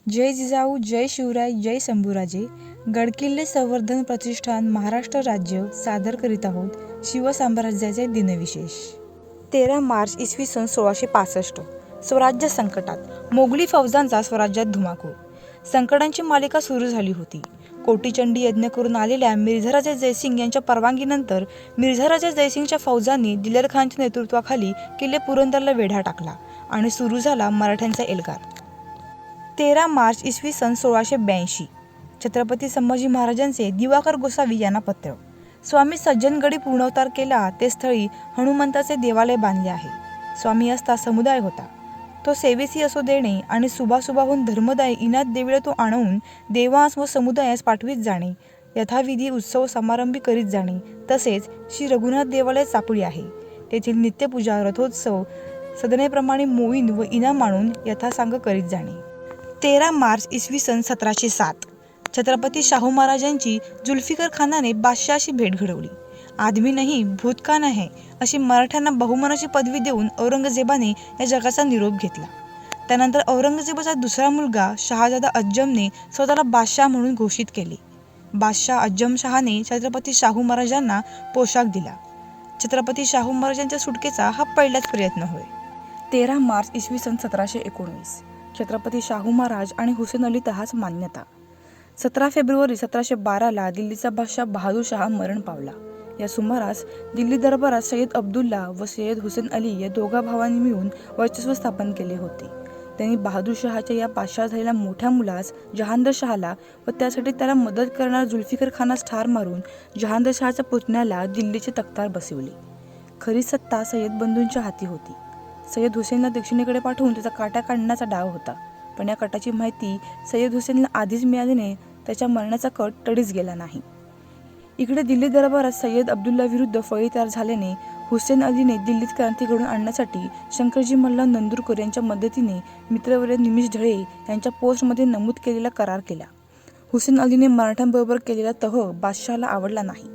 जय जिजाऊ, जय शिवराय, जय शंभूराजे. गडकिल्ले संवर्धन प्रतिष्ठान महाराष्ट्र राज्य सादर करीत आहोत शिवसाम्राज्याचे दिनविशेष. 13 मार्च इसवी सन 1665. स्वराज्य संकटात. मोगली फौजांचा स्वराज्यात धुमाकूळ. संकटांची मालिका सुरू झाली होती. कोटीचंडी यज्ञ करून आलेल्या मिर्झाराजे जयसिंग यांच्या परवानगीनंतर मिर्झाराजे जयसिंगच्या फौजांनी दिलेर खानच्या नेतृत्वाखाली किल्ले पुरंदरला वेढा टाकला आणि सुरू झाला मराठ्यांचा एल्गार. 13 मार्च इसवी सन 1682. छत्रपती संभाजी महाराजांचे दिवाकर गोसावी यांना पत्र. स्वामी सज्जनगडी पूर्णवतार केला ते स्थळी हनुमंताचे देवालय बांधले आहे. स्वामी असता समुदाय होता तो सेवेसी असो देणे आणि सुभासुभाहून धर्मदाय इनात देविळे तो आणून देवास व समुदायास पाठवीत जाणे, यथाविधी उत्सव समारंभी करीत जाणे. तसेच श्री रघुनाथ देवालय चापुळी आहे, तेथील नित्यपूजा रथोत्सव सदनेप्रमाणे मोईन व इनाम आणून यथासांग करीत जाणे. 13 मार्च इसवी सन 1707. छत्रपती शाहू महाराजांची जुल्फिकार खानाने बादशहाशी भेट घडवली. आदमी नाही भूत का नाही अशी मराठ्यांना बहुमानाची पदवी देऊन औरंगजेबाने या जगाचा निरोप घेतला. त्यानंतर औरंगजेबाचा दुसरा मुलगा शहाजादा अज्जमने स्वतःला बादशाह म्हणून घोषित केले. बादशाह अज्जम शहाने छत्रपती शाहू महाराजांना पोशाख दिला. छत्रपती शाहू महाराजांच्या सुटकेचा हा पहिलाच प्रयत्न होय. 13 मार्च इसवी सन 1719. छत्रपती शाहू महाराज आणि हुसेन अली तहास मान्यता. 17 फेब्रुवारी 1712 दिल्लीचा बादशाह बहादूर शाह मरण पावला. या सुमारास दिल्ली दरबारात सय्यद अब्दुल्ला व सय्यद हुसेन अली या दोघा भावांनी मिळून वर्चस्व स्थापन केले होते. त्यांनी बहादूर शहाच्या या बादशाह झालेल्या मोठ्या मुलास जहांदर शहाला व त्यासाठी त्याला मदत करणारा जुल्फिकार खानास ठार मारून जहांदर शहाच्या पुतण्याला दिल्लीचे तख्तार बसविले. खरी सत्ता सय्यद बंधूंच्या हाती होती. सय्यद हुसेनला दक्षिणेकडे पाठवून त्याचा काटा काढण्याचा डाव होता, पण या कटाची माहिती सय्यद हुसेनला आधीच मिळाल्याने त्याच्या मरणाचा कट टळीस गेला नाही. इकडे दिल्ली दरबारात सय्यद अब्दुल्ला विरुद्ध फळी तयार झाल्याने हुसेन अलीने दिल्लीत क्रांती घडवून आणण्यासाठी शंकरजी मल्ला नंदुरकर यांच्या मदतीने मित्रवर्य निमिष ढळे यांच्या पोस्टमध्ये नमूद केलेला करार केला. हुसेन अलीने मराठ्यांबरोबर केलेला तह बादशहाला आवडला नाही.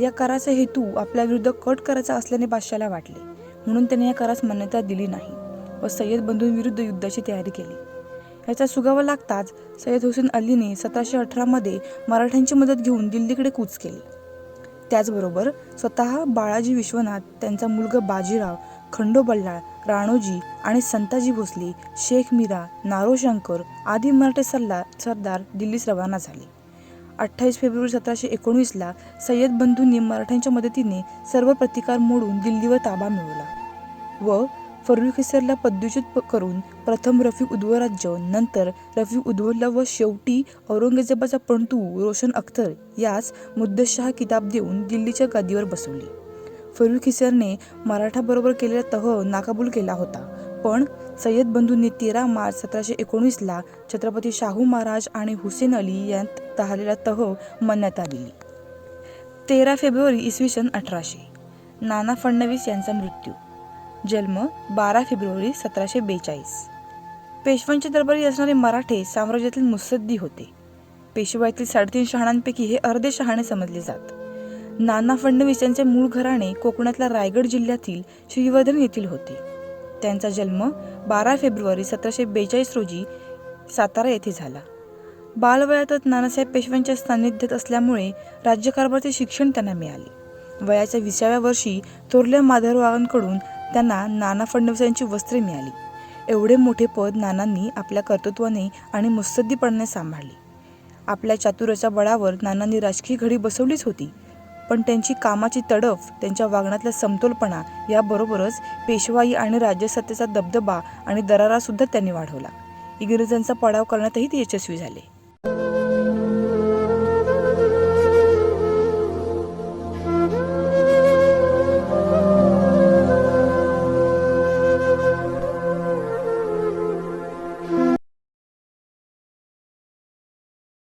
या कराराचा हेतू आपल्या विरुद्ध कट करायचा असल्याने बादशाला वाटले, म्हणून त्याने या करारास मान्यता दिली नाही व सय्यद बंधूंविरुद्ध युद्धाची तयारी केली. याचा सुगावा लागताच सय्यद हुसेन अलीने 1718 मध्ये मराठ्यांची मदत घेऊन दिल्लीकडे कूच केली. त्याचबरोबर स्वतः बाळाजी विश्वनाथ, त्यांचा मुलगा बाजीराव, खंडो बल्लाळ, राणोजी आणि संताजी भोसले, शेख मीरा, नारोशंकर आदी मराठे सरदार दिल्लीस रवाना झाले. 28 फेब्रुवारी 1719 सय्यद बंधूंनी मराठ्यांच्या मदतीने सर्व प्रतिकार मोडून दिल्लीवर ताबा मिळवला व फर्रुखिसरला पदच्युत करून प्रथम रफिक उद्दव राज्य, नंतर रफिक उद्दौला व शेवटी औरंगजेबाचा पणतू रोशन अख्तर यास मुद्दशाह किताब देऊन दिल्लीच्या गादीवर बसवले. फर्रुखिसरने मराठाबरोबर केलेला तह नाकाबूल केला होता, पण सय्यद बंधूंनी 13 मार्च 1719 छत्रपती शाहू महाराज आणि हुसेन अली यांत झालेला तह मान्यता दिली. 13 फेब्रुवारी इसवी सन 1800. नाना फडणवीस यांचा मृत्यू. जन्म 12 फेब्रुवारी 1742. पेशव्यांच्या दरबारी असणारे मराठे साम्राज्यातील मुत्सद्दी होते. पेशवाईतील 3.5 शहाण्यांपैकी हे अर्धे शहाणे समजले जात. नाना फडणवीस यांचे मूळ घराणे कोकणातल्या रायगड जिल्ह्यातील श्रीवर्धन येथील होते. त्यांचा जन्म 12 फेब्रुवारी 1742 रोजी सातारा येथे झाला. बालवयातच नानासाहेब पेशव्यांच्या सान्निध्यात असल्यामुळे राज्यकारभाराचे शिक्षण त्यांना मिळाले. वयाच्या 20व्या वर्षी थोरल्या माधवरावांकडून त्यांना नाना फडणवीस यांची वस्त्रे मिळाली. एवढे मोठे पद नानांनी आपल्या कर्तृत्वाने आणि मुत्सद्दीपणाने सांभाळले. आपल्या चातुर्याच्या बळावर नानांनी राजकीय घडी बसवलीच होती, पण त्यांची कामाची तडफ, त्यांच्या वागण्यातला समतोलपणा याबरोबरच पेशवाई आणि राज्यसत्तेचा दबदबा आणि दरारा सुद्धा त्यांनी वाढवला. इंग्रजांचा पाडाव करण्यातही ते यशस्वी झाले.